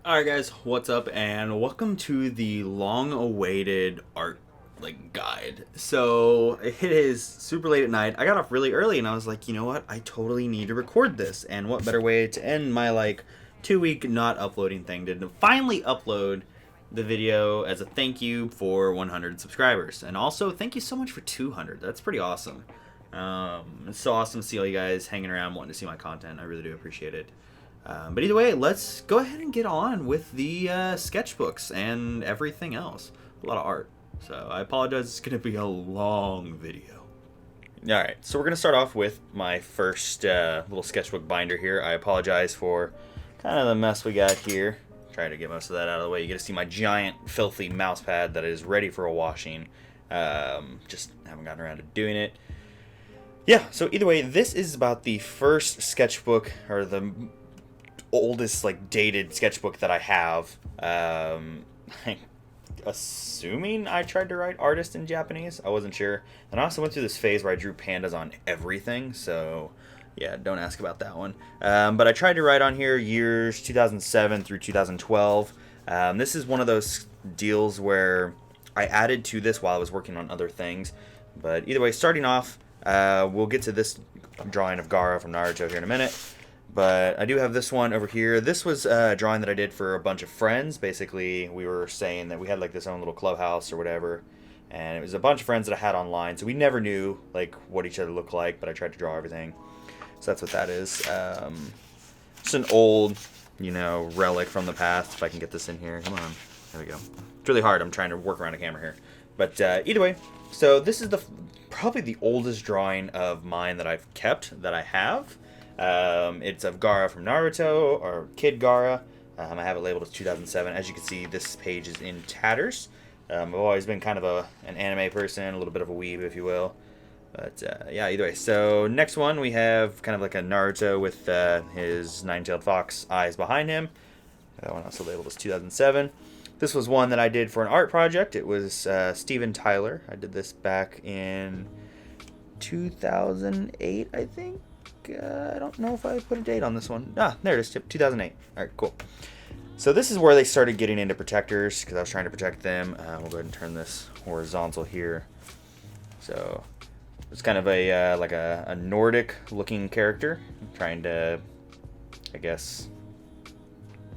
Alright guys, what's up and welcome to the long-awaited art guide. So it is super late at night. I got off really early and I was like, you know what? I totally need to record this. And what better way to end my 2-week not uploading thing than to finally upload the video as a thank you for 100 subscribers. And also thank you so much for 200. That's pretty awesome. It's so awesome to see all you guys hanging around wanting to see my content. I really do appreciate it. But either way, let's go ahead and get on with the sketchbooks and everything else. A lot of art. So I apologize, it's going to be a long video. Alright, so we're going to start off with my first little sketchbook binder here. I apologize for kind of the mess we got here. Try to get most of that out of the way. You get to see my giant, filthy mouse pad that is ready for a washing. Just haven't gotten around to doing it. Yeah, so either way, this is about the first sketchbook, or the oldest dated sketchbook that I have. Assuming I tried to write artist in Japanese. I wasn't sure. And I also went through this phase where I drew pandas on everything, so yeah, don't ask about that one. But I tried to write on here years 2007 through 2012. This is one of those deals where I added to this while I was working on other things. But either way, starting off, we'll get to this drawing of Gaara from Naruto here in a minute. But I do have this one over here. This was a drawing that I did for a bunch of friends. Basically, we were saying that we had this own little clubhouse or whatever. And it was a bunch of friends that I had online. So we never knew what each other looked like, but I tried to draw everything. So that's what that is. Just an old, relic from the past. If I can get this in here. Come on. There we go. It's really hard. I'm trying to work around a camera here. But either way, so this is probably the oldest drawing of mine that I've kept, that I have. It's of Gaara from Naruto, or Kid Gaara. I have it labeled as 2007. As you can see, this page is in tatters. I've always been kind of an anime person, a little bit of a weeb, if you will. But yeah, either way. So next one, we have kind of like a Naruto with his nine-tailed fox eyes behind him. That one also labeled as 2007. This was one that I did for an art project. It was Steven Tyler. I did this back in 2008, I think. I don't know if I put a date on this one. Ah, there it is, 2008. All right, cool. So this is where they started getting into protectors, because I was trying to protect them. We'll go ahead and turn this horizontal here. So it's kind of a Nordic-looking character. I'm trying to, I guess,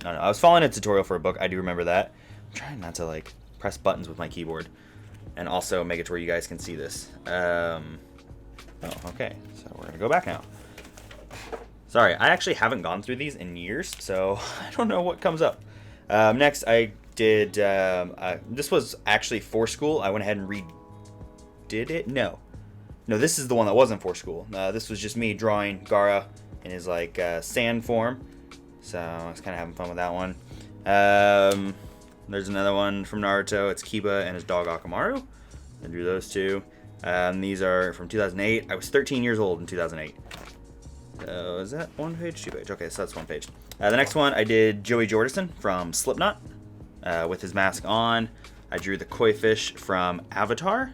I don't know. I was following a tutorial for a book. I do remember that. I'm trying not to press buttons with my keyboard, and also make it to where you guys can see this. Oh, okay. So we're gonna go back now. Sorry, I actually haven't gone through these in years, so I don't know what comes up. Next, I did, this was actually for school. I went ahead and redid it. No, this is the one that wasn't for school. This was just me drawing Gaara in his, sand form. So I was kind of having fun with that one. There's another one from Naruto. It's Kiba and his dog Akamaru. I drew those two. These are from 2008. I was 13 years old in 2008. Is that one page? 2 page. Okay, so that's one page. The next one, I did Joey Jordison from Slipknot with his mask on. I drew the koi fish from Avatar.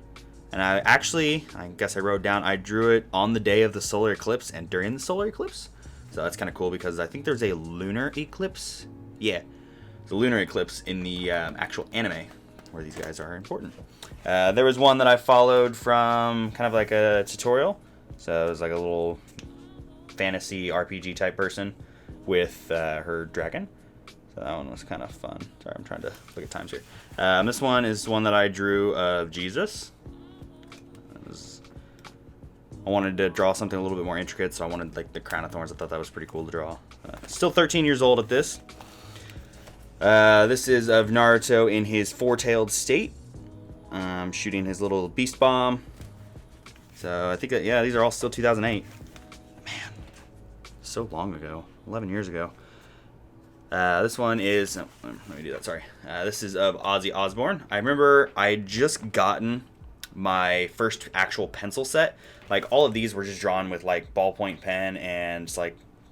And I guess I wrote down, I drew it on the day of the solar eclipse and during the solar eclipse. So that's kind of cool because I think there's a lunar eclipse. Yeah, the lunar eclipse in the actual anime where these guys are important. There was one that I followed from kind of like a tutorial. So it was like a little fantasy RPG type person with her dragon. So that one was kind of fun. Sorry, I'm trying to look at times here. This one is one that I drew of Jesus. I wanted to draw something a little bit more intricate, so I wanted the crown of thorns. I thought that was pretty cool to draw. Still 13 years old at this. This is of Naruto in his four-tailed state. Shooting his little beast bomb. So I think that, yeah, these are all still 2008. Man, so long ago. 11 years ago. This one is, let me do that, sorry. This is of Ozzy Osbourne. I remember I had just gotten my first actual pencil set. All of these were just drawn with ballpoint pen and just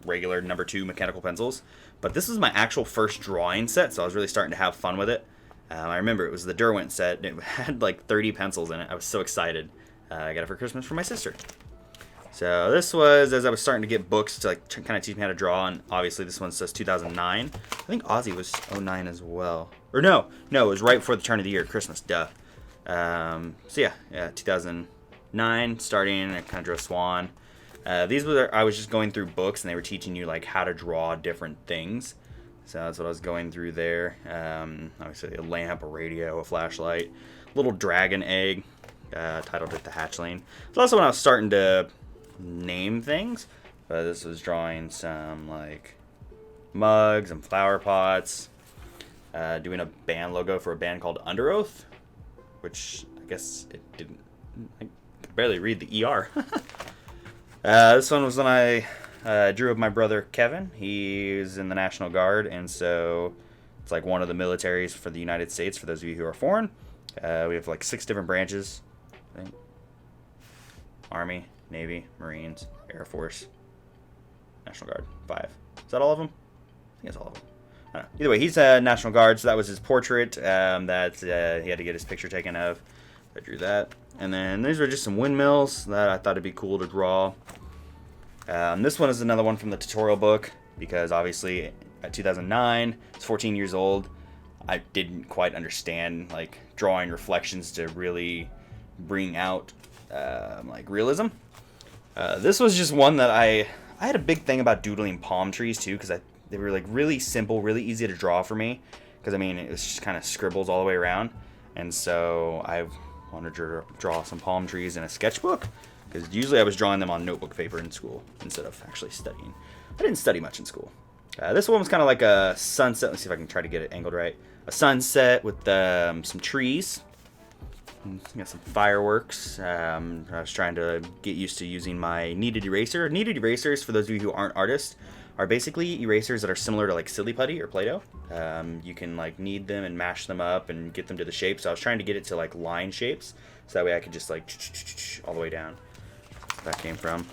regular number 2 mechanical pencils. But this is my actual first drawing set, so I was really starting to have fun with it. I remember it was the Derwent set. It had 30 pencils in it. I was so excited. I got it for Christmas from my sister. So this was as I was starting to get books to like kind of teach me how to draw, and obviously this one says 2009. I think Ozzy was 09 as well. Or no, it was right before the turn of the year, Christmas, duh. So yeah, 2009, starting, I kind of drew a swan. These were, I was just going through books, and they were teaching you like how to draw different things. So that's what I was going through there. Obviously a lamp, a radio, a flashlight, little dragon egg, titled it the hatchling. It's also when I was starting to name things. But this was drawing some like mugs and flower pots. Doing a band logo for a band called Under Oath, which I guess it didn't. I could barely read the ER. This one was when I drew of my brother Kevin. He's in the National Guard, and so it's like one of the militaries for the United States. For those of you who are foreign, we have like 6 different branches. I think Army, Navy, Marines, Air Force, National Guard. 5. Is that all of them? I think it's all of them. I don't know. Either way, he's a National Guard, so that was his portrait that he had to get his picture taken of. I drew that. And then these were just some windmills that I thought it'd be cool to draw. This one is another one from the tutorial book, because obviously at 2009, it's 14 years old. I didn't quite understand like drawing reflections to really bring out like realism. This was just one that I had a big thing about doodling palm trees too, because they were like really simple, really easy to draw for me. Because I mean, it was just kind of scribbles all the way around, and so I wanted to draw some palm trees in a sketchbook. Because usually I was drawing them on notebook paper in school instead of actually studying. I didn't study much in school. This one was kind of like a sunset. Let's see if I can try to get it angled right. A sunset with some trees. Got some fireworks. I was trying to get used to using my kneaded eraser. Kneaded erasers, for those of you who aren't artists, are basically erasers that are similar to like Silly Putty or Play-Doh. You can like knead them and mash them up and get them to the shape. So I was trying to get it to like line shapes, so that way I could just like all the way down. That came from.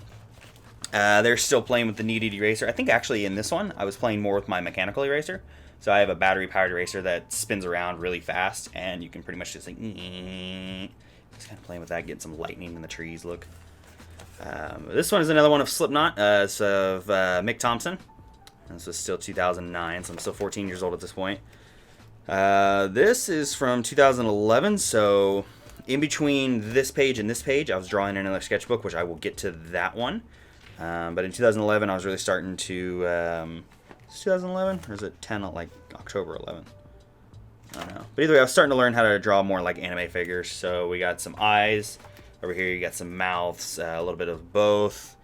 They're still playing with the kneaded eraser. I think actually in this one I was playing more with my mechanical eraser. So I have a battery powered eraser that spins around really fast, and you can pretty much just like just kind of playing with that, getting some lightning in the trees. Look. This one is another one of Slipknot. It's of Mick Thompson. This was still 2009, so I'm still 14 years old at this point. This is from 2011, so in between this page and this page, I was drawing another sketchbook, which I will get to that one. But in 2011, I was really starting to... is it 2011? Or is it 10, like October 11th? I don't know. But either way, I was starting to learn how to draw more like anime figures. So we got some eyes. Over here, you got some mouths, a little bit of both.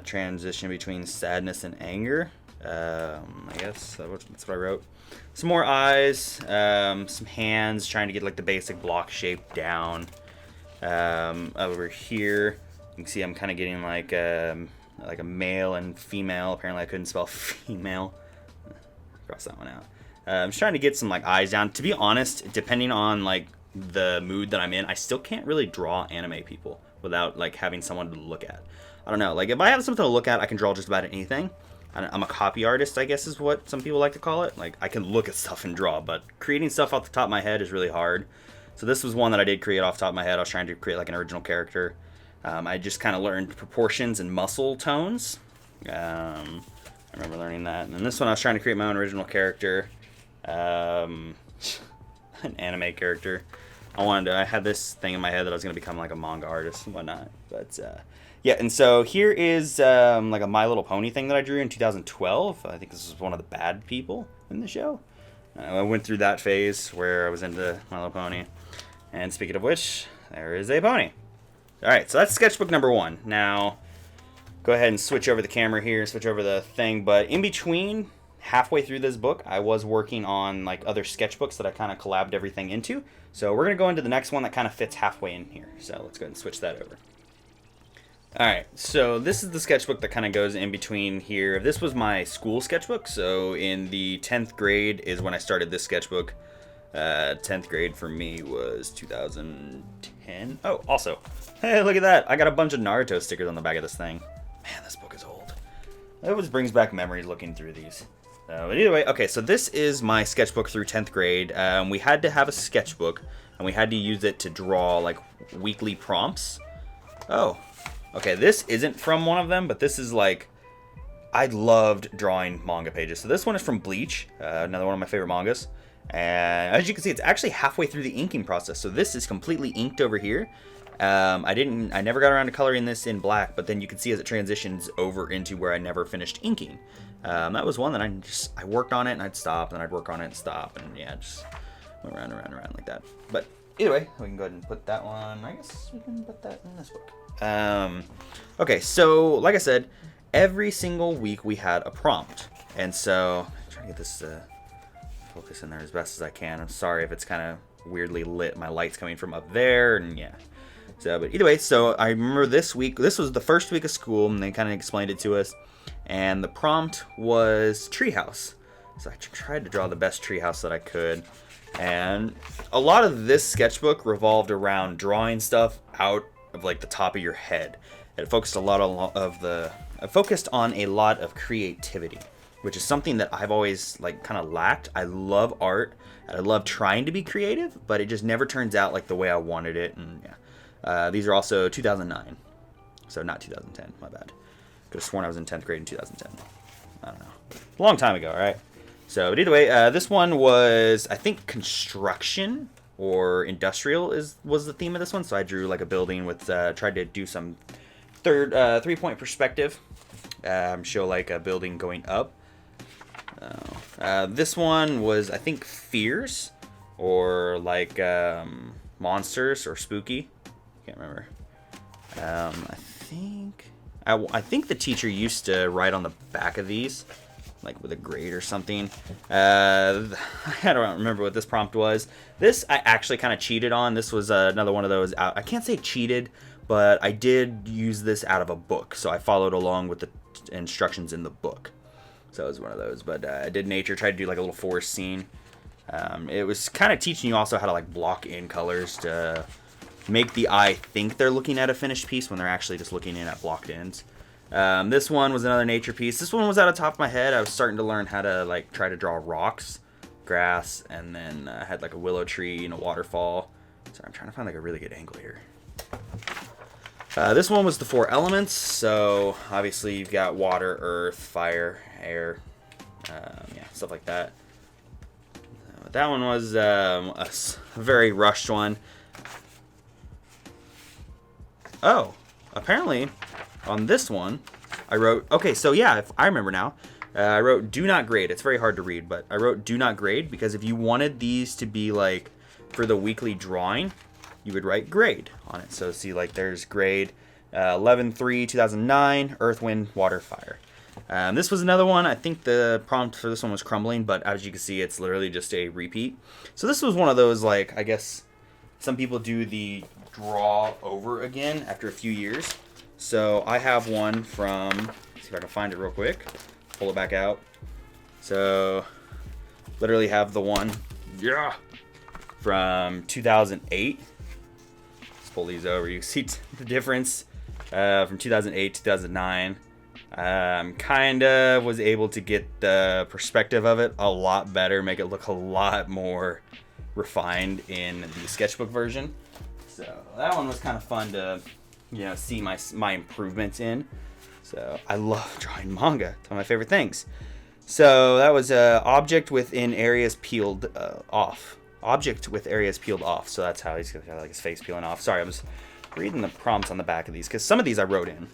Transition between sadness and anger. I guess that's what I wrote. Some more eyes, some hands, trying to get like the basic block shape down. Over here, you can see I'm kind of getting like a male and female. Apparently I couldn't spell female. Cross that one out. I'm just trying to get some like eyes down. To be honest, depending on like the mood that I'm in, I still can't really draw anime people without like having someone to look at. I don't know, like if I have something to look at, I can draw just about anything. I'm a copy artist, I guess is what some people like to call it. Like I can look at stuff and draw, but creating stuff off the top of my head is really hard. So this was one that I did create off the top of my head. I was trying to create like an original character. I just kind of learned proportions and muscle tones. I remember learning that. And then this one I was trying to create my own original character. An anime character. I had this thing in my head that I was going to become like a manga artist and whatnot. But yeah, and so here is like a My Little Pony thing that I drew in 2012. I think this was one of the bad people in the show. I went through that phase where I was into My Little Pony. And speaking of which, there is a pony. Alright, so that's sketchbook number 1. Now, go ahead and switch over the camera here, switch over the thing. But in between, halfway through this book, I was working on like other sketchbooks that I kind of collabed everything into. So we're going to go into the next one that kind of fits halfway in here. So let's go ahead and switch that over. Alright, so this is the sketchbook that kind of goes in between here. This was my school sketchbook, so in the 10th grade is when I started this sketchbook. 10th grade for me was 2010. Oh, also, hey, look at that. I got a bunch of Naruto stickers on the back of this thing. Man, this book is old. It always brings back memories looking through these. But either way, okay, so this is my sketchbook through 10th grade. We had to have a sketchbook, and we had to use it to draw, like, weekly prompts. Oh, Okay, this isn't from one of them, but this is like, I loved drawing manga pages. So this one is from Bleach, another one of my favorite mangas. And as you can see, it's actually halfway through the inking process. So this is completely inked over here. I never got around to coloring this in black, but then you can see as it transitions over into where I never finished inking. That was one that I worked on it and I'd stop, and I'd work on it and stop, and yeah, just went around and around like that. But either way, we can go ahead and put that one. I guess we can put that in this book. Okay, so like I said, every single week we had a prompt, and so I'm trying to get this focus in there as best as I can. I'm sorry if it's kind of weirdly lit. My light's coming from up there, and yeah. So, but either way, so I remember this week. This was the first week of school, and they kind of explained it to us. And the prompt was treehouse. So I tried to draw the best treehouse that I could. And a lot of this sketchbook revolved around drawing stuff out of like the top of your head. It focused on a lot of creativity, which is something that I've always like kind of lacked. I love art, and I love trying to be creative, but it just never turns out like the way I wanted it. And yeah, these are also 2009, so not 2010. My bad. Could have sworn I was in 10th grade in 2010. I don't know. A long time ago, all right? So, but either way, this one was, I think, construction or industrial was the theme of this one. So I drew like a building with, tried to do some three-point perspective, show like a building going up. This one was, I think, fears or like monsters or spooky. Can't remember. I think the teacher used to write on the back of these, like with a grade or something. I don't remember what this prompt was. This I actually kind of cheated on. This was another one of those. I can't say cheated, but I did use this out of a book, so I followed along with the instructions in the book. So it was one of those. But I did nature, tried to do like a little forest scene. It was kind of teaching you also how to like block in colors to make the eye think they're looking at a finished piece when they're actually just looking in at blocked ins. This one was another nature piece. This one was out of the top of my head. I was starting to learn how to like try to draw rocks, grass, and then I had like a willow tree and a waterfall. So I'm trying to find like a really good angle here. This one was the 4 elements. So obviously you've got water, earth, fire, air, yeah, stuff like that. That one was a very rushed one. Oh, apparently on this one, I wrote, okay, so yeah, if I remember now, I wrote do not grade. It's very hard to read, but I wrote do not grade because if you wanted these to be like for the weekly drawing, you would write grade on it. So see, like there's grade 11/3/2009, earth, wind, water, fire. This was another one. I think the prompt for this one was crumbling, but as you can see, it's literally just a repeat. So this was one of those, like, I guess some people do the draw over again after a few years. So I have one from, let's see if I can find it real quick, pull it back out. So literally have the one, yeah, from 2008. Let's pull these over. You see the difference from 2008 to 2009. Kind of was able to get the perspective of it a lot better, make it look a lot more refined in the sketchbook version. So that one was kind of fun to, you know, see my improvements in. So I love drawing manga. It's one of my favorite things. So that was object within areas peeled off. Object with areas peeled off. So that's how he's got like his face peeling off. Sorry, I was reading the prompts on the back of these because some of these I wrote in.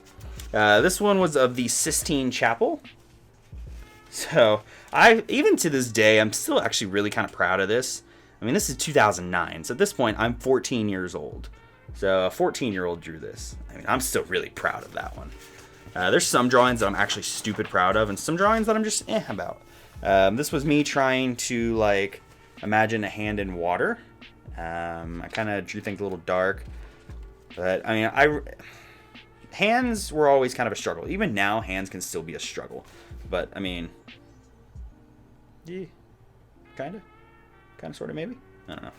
This one was of the Sistine Chapel. So even to this day, I'm still actually really kind of proud of this. I mean, this is 2009, so at this point, I'm 14 years old. So a 14-year-old drew this. I mean, I'm still really proud of that one. There's some drawings that I'm actually stupid proud of, and some drawings that I'm just about. This was me trying to, like, imagine a hand in water. I kind of drew things a little dark. But, I mean, hands were always kind of a struggle. Even now, hands can still be a struggle. But, I mean, yeah, kind of, sort of, maybe? I don't know.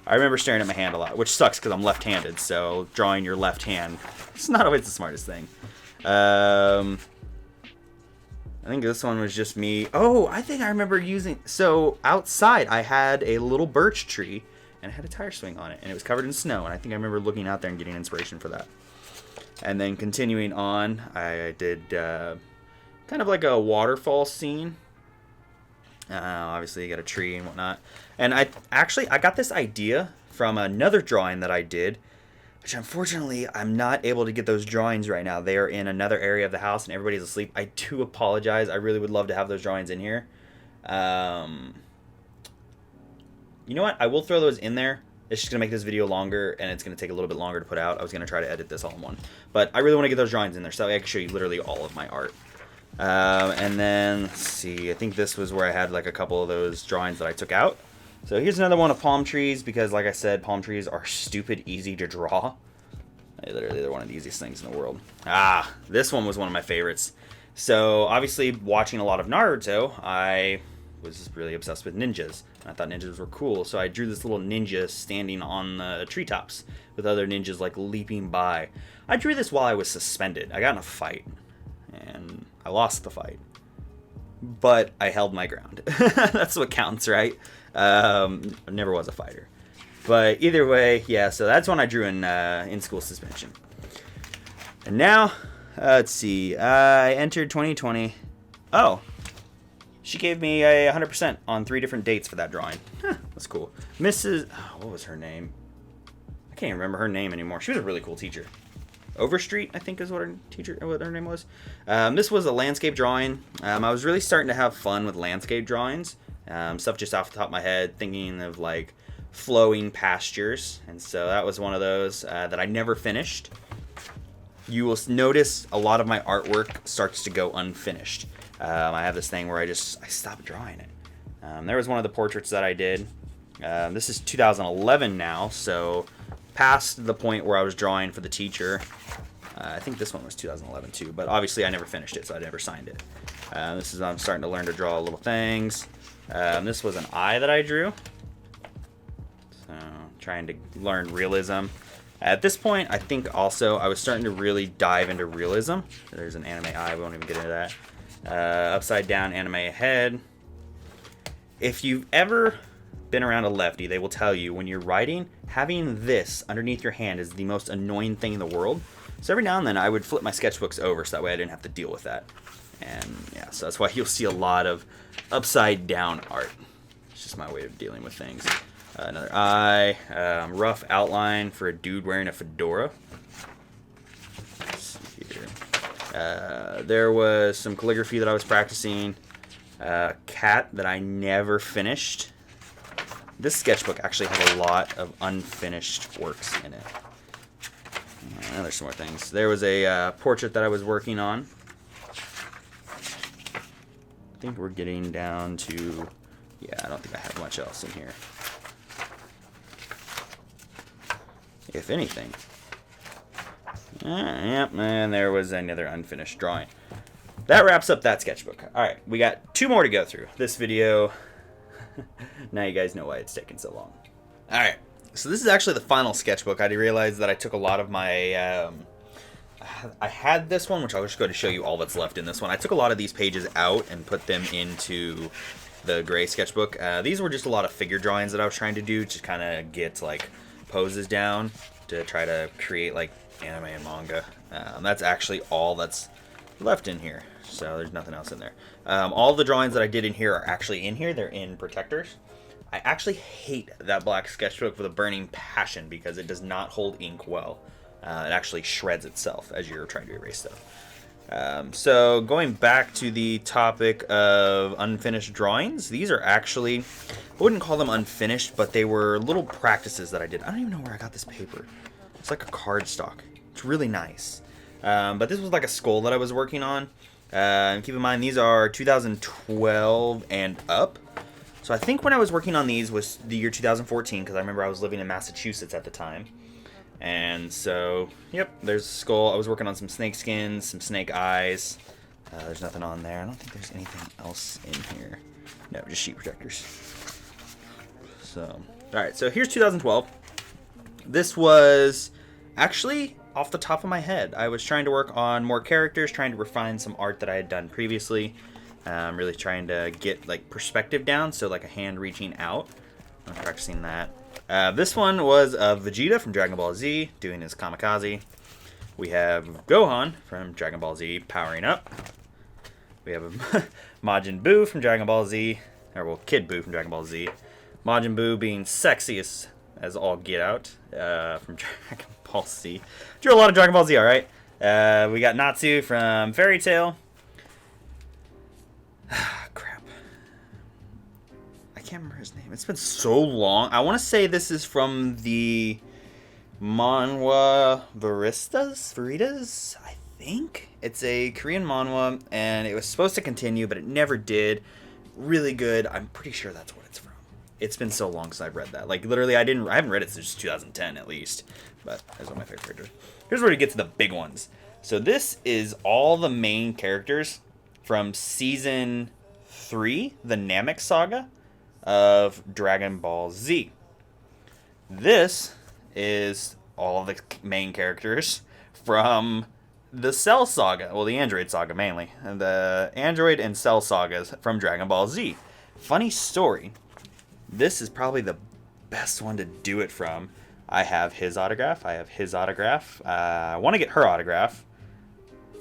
I remember staring at my hand a lot, which sucks because I'm left-handed, so drawing your left hand, it's not always the smartest thing. I think this one was just me. Oh, I think I remember using, so outside I had a little birch tree, and it had a tire swing on it, and it was covered in snow, and I think I remember looking out there and getting inspiration for that. And then continuing on, I did kind of like a waterfall scene. Obviously, you got a tree and whatnot. And I got this idea from another drawing that I did, which unfortunately I'm not able to get those drawings right now. They are in another area of the house and everybody's asleep. I do apologize. I really would love to have those drawings in here. You know what? I will throw those in there. It's just going to make this video longer, and it's going to take a little bit longer to put out. I was going to try to edit this all in one. But I really want to get those drawings in there, so I can show you literally all of my art. And then, let's see, I think this was where I had like a couple of those drawings that I took out. So here's another one of palm trees, because like I said, palm trees are stupid easy to draw. They're one of the easiest things in the world. This one was one of my favorites. So obviously, watching a lot of Naruto, I was really obsessed with ninjas. I thought ninjas were cool, so I drew this little ninja standing on the treetops with other ninjas like leaping by. I drew this while I was suspended. I got in a fight, and I lost the fight, but I held my ground. That's what counts, right? I never was a fighter, but either way, yeah. So that's when I drew in school suspension. And now, let's see. I entered 2020. Oh. She gave me a 100% on 3 different dates for that drawing. That's cool. Mrs. What was her name? I can't even remember her name anymore. She was a really cool teacher. Overstreet, I think is what her name was. This was a landscape drawing. I was really starting to have fun with landscape drawings. Stuff just off the top of my head, thinking of like flowing pastures. And so that was one of those that I never finished. You will notice a lot of my artwork starts to go unfinished. I have this thing where I stopped drawing it. There was one of the portraits that I did. This is 2011 now, so past the point where I was drawing for the teacher. I think this one was 2011 too, but obviously I never finished it, so I never signed it. This is I'm starting to learn to draw little things. This was an eye that I drew. So trying to learn realism. At this point, I think also I was starting to really dive into realism. There's an anime eye, we won't even get into that. Upside down anime head. If you've ever been around a lefty, they will tell you when you're writing, having this underneath your hand is the most annoying thing in the world. So every now and then I would flip my sketchbooks over so that way I didn't have to deal with that. And yeah, so that's why you'll see a lot of upside down art. It's just my way of dealing with things. Another eye, rough outline for a dude wearing a fedora. There was some calligraphy that I was practicing. Cat that I never finished. This sketchbook actually has a lot of unfinished works in it. And there's some more things. There was a portrait that I was working on. I think we're getting down to... Yeah, I don't think I have much else in here. If anything. Yep, and there was another unfinished drawing. That wraps up that sketchbook. Alright, we got 2 more to go through. This video, now you guys know why it's taken so long. Alright, so this is actually the final sketchbook. I realized that I took a lot of my... I had this one, which I'll just go to show you all that's left in this one. I took a lot of these pages out and put them into the gray sketchbook. These were just a lot of figure drawings that I was trying to do to kind of get like poses down to try to create like anime and manga. That's actually all that's left in here, so there's nothing else in there. All the drawings that I did in here are actually in here. They're in protectors. I actually hate that black sketchbook with a burning passion because it does not hold ink well. It actually shreds itself as you're trying to erase stuff. So going back to the topic of unfinished drawings, these are actually, I wouldn't call them unfinished, but they were little practices that I did. I don't even know where I got this paper. It's like a cardstock. It's really nice. But this was like a skull that I was working on. And keep in mind, these are 2012 and up. So I think when I was working on these was the year 2014, because I remember I was living in Massachusetts at the time. And so, yep, there's a skull. I was working on some snake skins, some snake eyes. There's nothing on there. I don't think there's anything else in here. No, just sheet protectors. So, alright, so here's 2012. This was actually off the top of my head. I was trying to work on more characters, trying to refine some art that I had done previously. I'm really trying to get like perspective down, so like a hand reaching out. I'm practicing that. This one was Vegeta from Dragon Ball Z doing his kamikaze. We have Gohan from Dragon Ball Z powering up. We have Majin Buu from Dragon Ball Z, or well, Kid Buu from Dragon Ball Z. Majin Buu being sexiest as all get out from Dragon Ball Z. Drew a lot of Dragon Ball Z, all right. We got Natsu from Fairy Tail. Crap. I can't remember his name. It's been so long. I want to say this is from the manhwa Veritas, I think. It's a Korean manhwa, and it was supposed to continue, but it never did. Really good. I'm pretty sure that's what it's from. It's been so long since I've read that. Like, literally, I haven't read it since 2010, at least. But that's one of my favorite characters. Here's where we get to the big ones. So this is all the main characters from Season 3, the Namek Saga of Dragon Ball Z. This is all the main characters from the Cell Saga. Well, the Android Saga, mainly. The Android and Cell Sagas from Dragon Ball Z. Funny story. This is probably the best one to do it from. I have his autograph. I have his autograph. I want to get her autograph.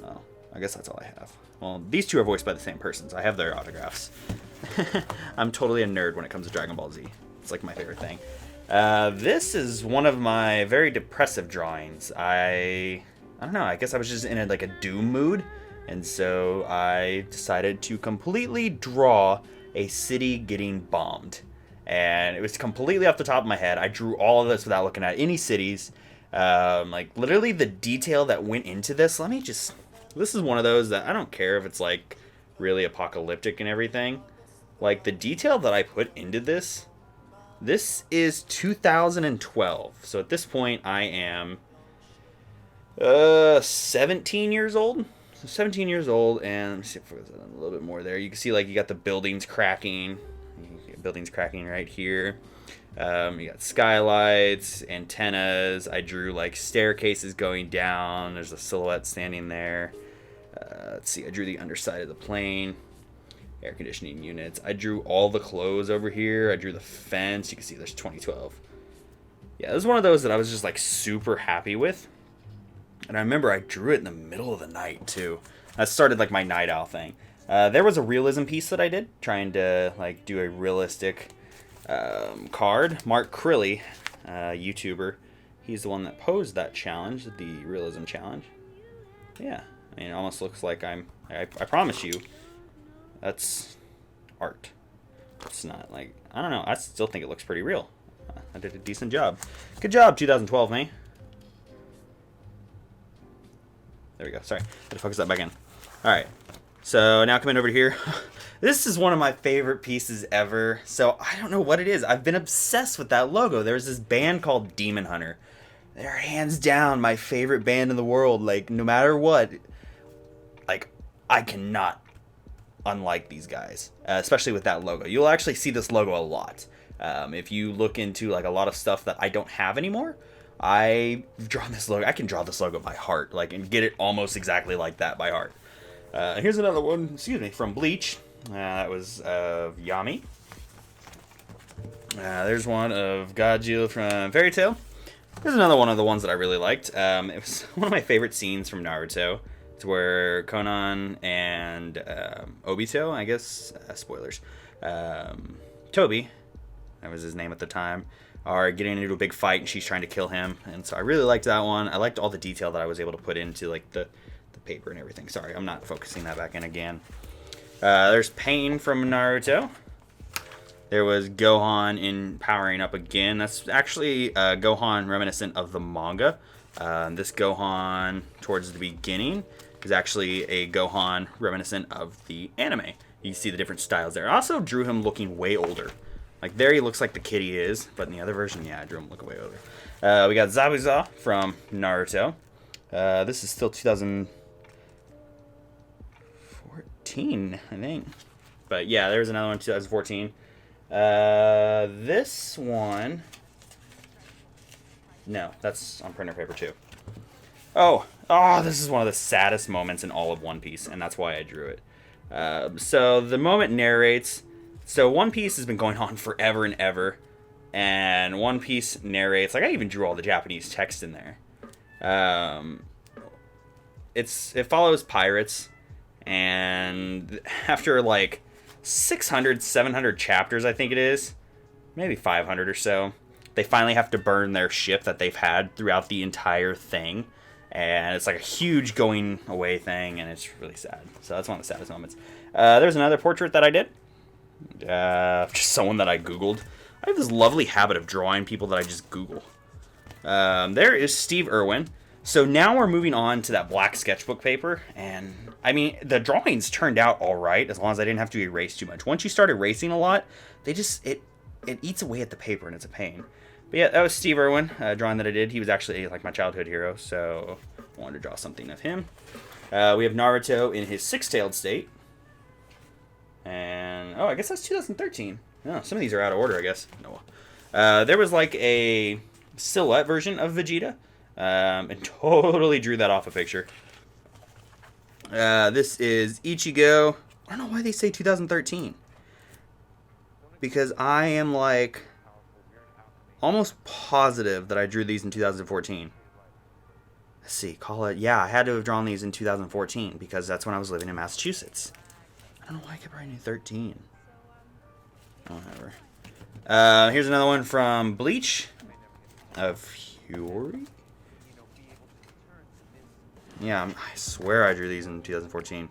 Oh, I guess that's all I have. Well, these two are voiced by the same persons. I have their autographs. I'm totally a nerd when it comes to Dragon Ball Z. It's like my favorite thing. This is one of my very depressive drawings. I don't know. I guess I was just in a doom mood. And so I decided to completely draw a city getting bombed. And it was completely off the top of my head. I drew all of this without looking at any cities. Literally the detail that went into this. This is one of those that I don't care if it's like really apocalyptic and everything. Like the detail that I put into this is 2012. So at this point I am 17 years old. So 17 years old, and let me see if there's a little bit more there. You can see like you got the buildings cracking. Buildings cracking right here. You got skylights, antennas. I drew like staircases going down. There's a silhouette standing there. Let's see, I drew the underside of the plane. Air conditioning units. I drew all the clothes over here. I drew the fence. You can see there's 2012. Yeah, this is one of those that I was just like super happy with. And I remember I drew it in the middle of the night too. That started like my night owl thing. There was a realism piece that I did, trying to like do a realistic card. Mark Crilly, YouTuber, he's the one that posed that challenge, the realism challenge. Yeah, I mean, it almost looks like I promise you, that's art. It's not like, I don't know, I still think it looks pretty real. I did a decent job. Good job, 2012, man. There we go. Sorry, had to focus that back in. All right. So now coming over to here. This is one of my favorite pieces ever. So I don't know what it is. I've been obsessed with that logo. There's this band called Demon Hunter. They're hands down my favorite band in the world. Like, no matter what, like, I cannot unlike these guys, especially with that logo. You'll actually see this logo a lot. If you look into like a lot of stuff that I don't have anymore, I've drawn this logo. I can draw this logo by heart, like, and get it almost exactly like that by heart. Here's another one, from Bleach. That was of Yami. There's one of Gajil from Fairy Tail. Here's another one of the ones that I really liked. It was one of my favorite scenes from Naruto. It's where Conan and Obito, I guess, spoilers, Toby, that was his name at the time, are getting into a big fight and she's trying to kill him. And so I really liked that one. I liked all the detail that I was able to put into like the paper and everything. Sorry, I'm not focusing that back in again. There's Pain from Naruto. There was Gohan in powering up again. That's actually Gohan reminiscent of the manga. This Gohan towards the beginning is actually a Gohan reminiscent of the anime. You see the different styles there. I also drew him looking way older. Like there he looks like the kid he is, but in the other version, yeah, I drew him looking way older. We got Zabuza from Naruto. This is still 2014, I think. But yeah, there's another one, 2014. This one, no, that's on printer paper too. Oh, this is one of the saddest moments in all of One Piece, and that's why I drew it. So the moment narrates. So One Piece has been going on forever and ever, and One Piece narrates. Like I even drew all the Japanese text in there. it follows pirates, and after like 600, 700 chapters, I think it is, maybe 500 or so, they finally have to burn their ship that they've had throughout the entire thing. And it's like a huge going away thing, and it's really sad. So that's one of the saddest moments. There's another portrait that I did. Just someone that I Googled. I have this lovely habit of drawing people that I just Google. There is Steve Irwin. So now we're moving on to that black sketchbook paper. And, I mean, the drawings turned out all right, as long as I didn't have to erase too much. Once you start erasing a lot, it eats away at the paper, and it's a pain. But yeah, that was Steve Irwin, a drawing that I did. He was actually like my childhood hero, so I wanted to draw something of him. We have Naruto in his six-tailed state. And, I guess that's 2013. Oh, some of these are out of order, I guess. No. There was like a silhouette version of Vegeta, and totally drew that off a picture. This is Ichigo. I don't know why they say 2013. Because I am like almost positive that I drew these in 2014. Let's see, call it. Yeah, I had to have drawn these in 2014 because that's when I was living in Massachusetts. I don't know why I kept writing 13. Whatever. Here's another one from Bleach of Huri. Yeah, I swear I drew these in 2014.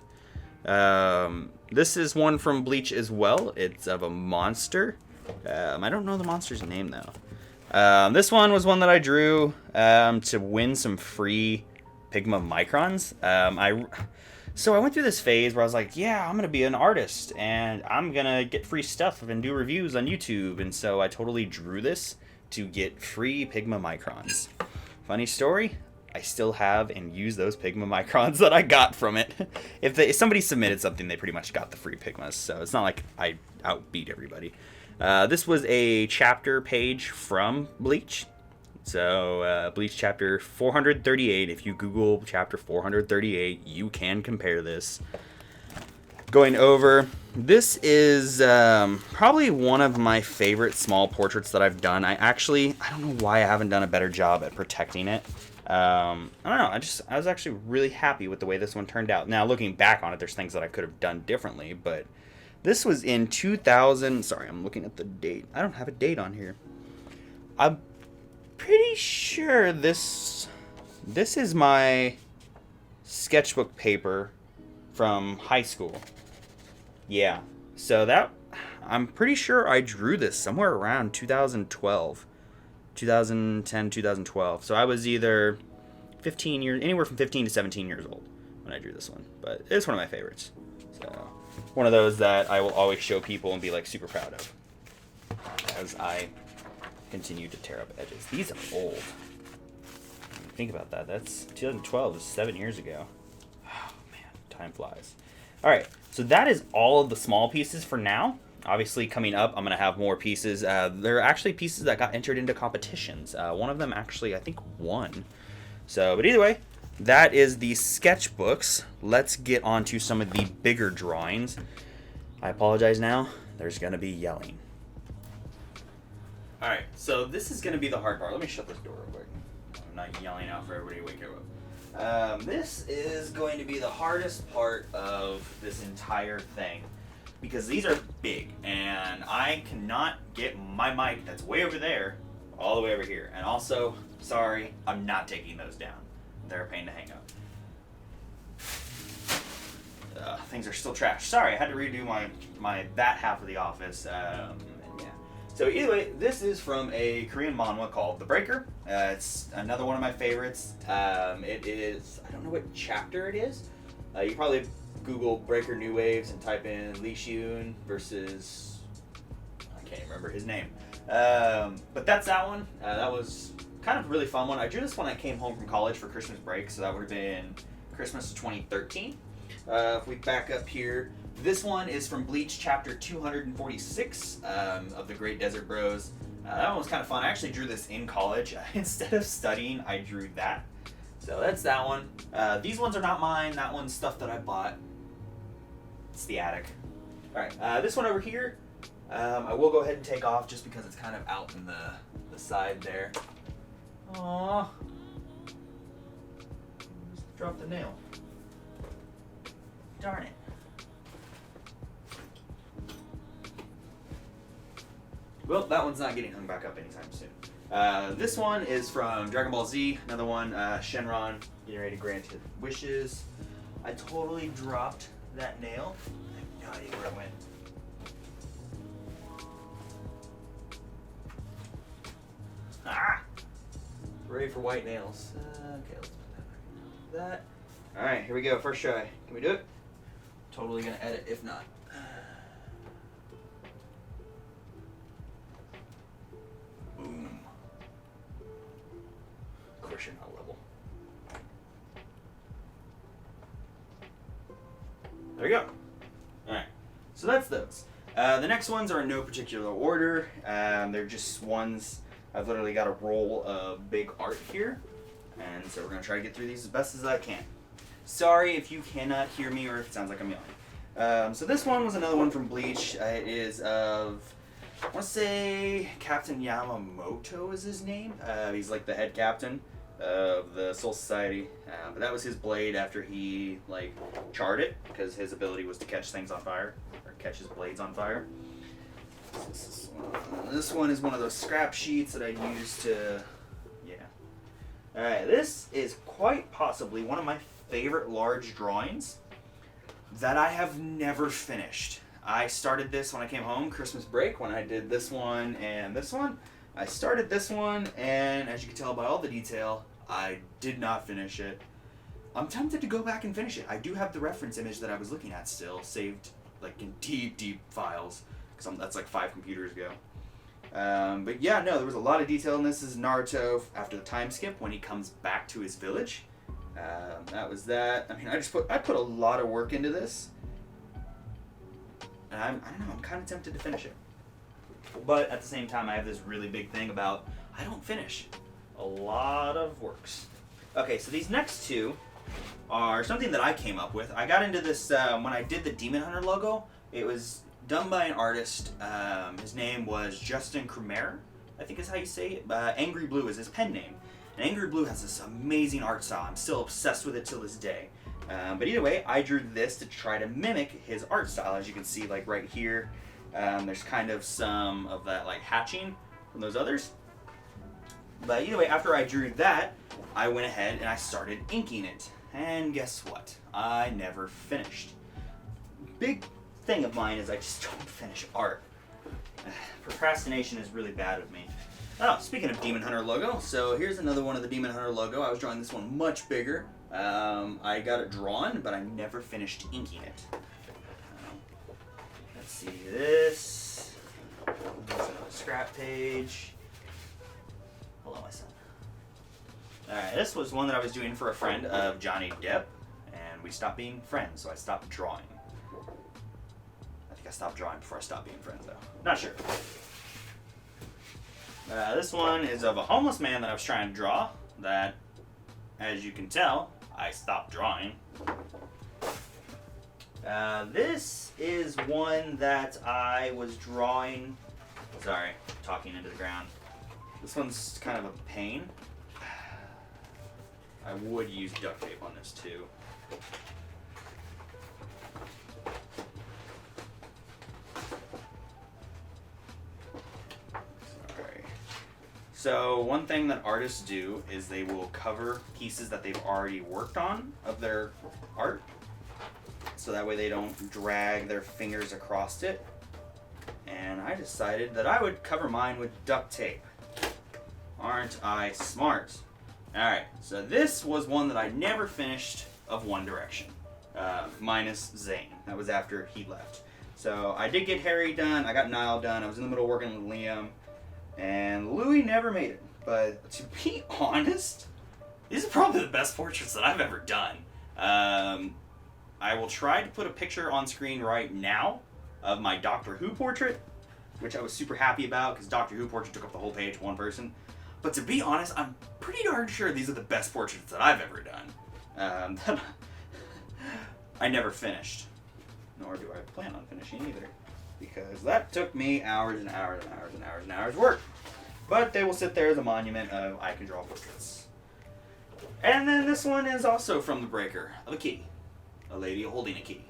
This is one from Bleach as well. It's of a monster. I don't know the monster's name though. This one was one that I drew to win some free Pigma Microns. So I went through this phase where I was like, yeah, I'm going to be an artist, and I'm going to get free stuff and do reviews on YouTube. And so I totally drew this to get free Pigma Microns. Funny story, I still have and use those Pigma Microns that I got from it. If somebody submitted something, they pretty much got the free Pigmas, so it's not like I outbeat everybody. This was a chapter page from Bleach. So, Bleach chapter 438. If you Google chapter 438, you can compare this. Going over, this is probably one of my favorite small portraits that I've done. I don't know why I haven't done a better job at protecting it. I don't know. I was actually really happy with the way this one turned out. Now, looking back on it, there's things that I could have done differently, but this was in 2000. Sorry, I'm looking at the date. I don't have a date on here. I'm pretty sure this is my sketchbook paper from high school. Yeah. So I'm pretty sure I drew this somewhere around 2012. 2010, 2012. So I was either 15 years, anywhere from 15 to 17 years old when I drew this one. But it's one of my favorites. So one of those that I will always show people and be like super proud of as I continue to tear up edges. These are old. Think about that. That's 2012. Is 7 years ago. Oh man, time flies. All right, so that is all of the small pieces for now. Obviously, coming up, I'm going to have more pieces. There are actually pieces that got entered into competitions. One of them actually, I think, won. So, but either way, that is the sketchbooks. Let's get on to some of the bigger drawings. I apologize now. There's going to be yelling. All right, so this is going to be the hard part. Let me shut this door real quick. I'm not yelling out for everybody to wake up. This is going to be the hardest part of this entire thing, because these are big, and I cannot get my mic that's way over there all the way over here. And also, sorry, I'm not taking those down. They're a pain to hang up. Things are still trash. Sorry, I had to redo my that half of the office. And yeah. So either way, this is from a Korean manhwa called The Breaker. It's another one of my favorites. It is, I don't know what chapter it is. You probably Google Breaker New Waves and type in Lee Shi-eun versus, I can't even remember his name. But that's that one. That was kind of a really fun one. I drew this when I came home from college for Christmas break, so that would have been Christmas of 2013. If we back up here, this one is from Bleach chapter 246 of the Great Desert Bros. That one was kind of fun. I actually drew this in college. Instead of studying, I drew that. So that's that one. These ones are not mine. That one's stuff that I bought. It's the attic. Alright, this one over here, I will go ahead and take off just because it's kind of out in the side there. Aww. Drop the nail. Darn it. Well, that one's not getting hung back up anytime soon. This one is from Dragon Ball Z. Another one, Shenron, getting ready to grant his wishes. I totally dropped that nail. I have no idea where it went. Ah! Ready for white nails. Okay, let's put that back. That. Alright, here we go. First try. Can we do it? Totally gonna edit if not. Boom. Of course you're not level. There we go. Alright. So that's those. The next ones are in no particular order. They're just ones. I've literally got a roll of big art here. And so we're going to try to get through these as best as I can. Sorry if you cannot hear me or if it sounds like I'm yelling. So this one was another one from Bleach. It is of, I want to say Captain Yamamoto is his name. He's like the head captain of the Soul Society. But that was his blade after he like charred it because his ability was to catch things on fire or catch his blades on fire. This one is one of those scrap sheets that I use to, yeah. Alright, this is quite possibly one of my favorite large drawings that I have never finished. I started this when I came home, Christmas break, when I did this one and this one. I started this one, and as you can tell by all the detail, I did not finish it. I'm tempted to go back and finish it. I do have the reference image that I was looking at still, saved like in deep, deep files. That's like 5 computers ago. But yeah, no, there was a lot of detail in this. This is Naruto after the time skip when he comes back to his village. That was that. I mean, I put a lot of work into this. And I don't know, I'm kind of tempted to finish it. But at the same time, I have this really big thing about I don't finish a lot of works. Okay, so these next two are something that I came up with. I got into this when I did the Demon Hunter logo. It was done by an artist. His name was Justin Kremer, I think is how you say it. Angry Blue is his pen name. And Angry Blue has this amazing art style. I'm still obsessed with it till this day. But either way, I drew this to try to mimic his art style. As you can see, like right here, there's kind of some of that like hatching from those others. But either way, after I drew that, I went ahead and I started inking it. And guess what? I never finished. Big thing of mine is I just don't finish art. Procrastination is really bad with me. Oh, speaking of Demon Hunter logo, so here's another one of the Demon Hunter logo. I was drawing this one much bigger. I got it drawn, but I never finished inking it. Let's see this. There's another scrap page. Hello, my son. Alright, this was one that I was doing for a friend of Johnny Depp, and we stopped being friends, so I stopped drawing. I think I stopped drawing before I stopped being friends, though. Not sure. This one is of a homeless man that I was trying to draw that, as you can tell, I stopped drawing. This is one that I was drawing. Sorry, talking into the ground. This one's kind of a pain. I would use duct tape on this too. Sorry. So one thing that artists do is they will cover pieces that they've already worked on of their art, so that way they don't drag their fingers across it. And I decided that I would cover mine with duct tape. Aren't I smart? Alright, so this was one that I never finished of One Direction, minus Zayn. That was after he left. So I did get Harry done, I got Niall done, I was in the middle of working with Liam, and Louis never made it. But to be honest, these are probably the best portraits that I've ever done. I will try to put a picture on screen right now of my Doctor Who portrait, which I was super happy about because Doctor Who portrait took up the whole page, one person. But to be honest, I'm pretty darn sure these are the best portraits that I've ever done. That I never finished, nor do I plan on finishing either, because that took me hours and hours and hours and hours and hours of work. But they will sit there as a monument of I can draw portraits. And then this one is also from the breaker of a key. A lady holding a key.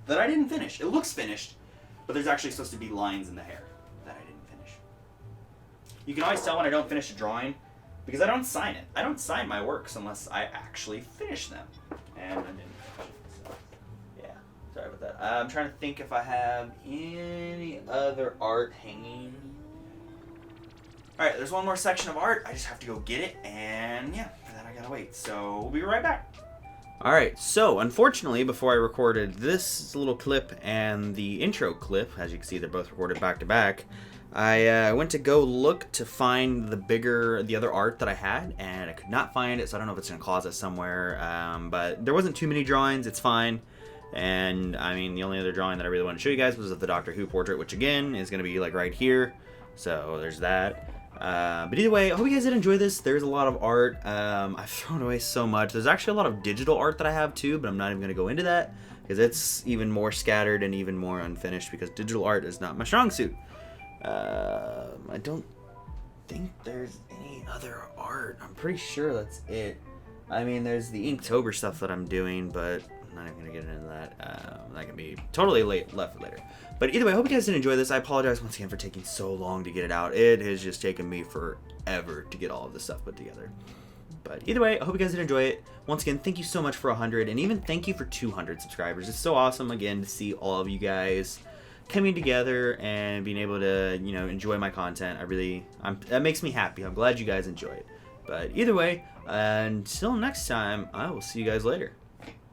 That I didn't finish. It looks finished, but there's actually supposed to be lines in the hair that I didn't finish. You can always tell when I don't finish a drawing because I don't sign it. I don't sign my works unless I actually finish them. And I didn't finish it, so yeah. Sorry about that. I'm trying to think if I have any other art hanging. Alright, there's one more section of art. I just have to go get it, and yeah, for that I gotta wait. So we'll be right back. Alright, so unfortunately, before I recorded this little clip and the intro clip, as you can see they're both recorded back to back, I went to go look to find the other art that I had, and I could not find it, so I don't know if it's in a closet somewhere, but there wasn't too many drawings, it's fine. And I mean, the only other drawing that I really wanted to show you guys was of the Doctor Who portrait, which again is going to be like right here. So there's that. But either way, I hope you guys did enjoy this. There's a lot of art. I've thrown away so much. There's actually a lot of digital art that I have too, but I'm not even going to go into that because it's even more scattered and even more unfinished because digital art is not my strong suit. I don't think there's any other art. I'm pretty sure that's it. I mean, there's the Inktober stuff that I'm doing, but I'm not even going to get into that. That can be totally left for later. But either way, I hope you guys did enjoy this. I apologize once again for taking so long to get it out. It has just taken me forever to get all of this stuff put together. But either way, I hope you guys did enjoy it. Once again, thank you so much for 100, and even thank you for 200 subscribers. It's so awesome, again, to see all of you guys coming together and being able to, you know, enjoy my content. That makes me happy. I'm glad you guys enjoy it. But either way, until next time, I will see you guys later.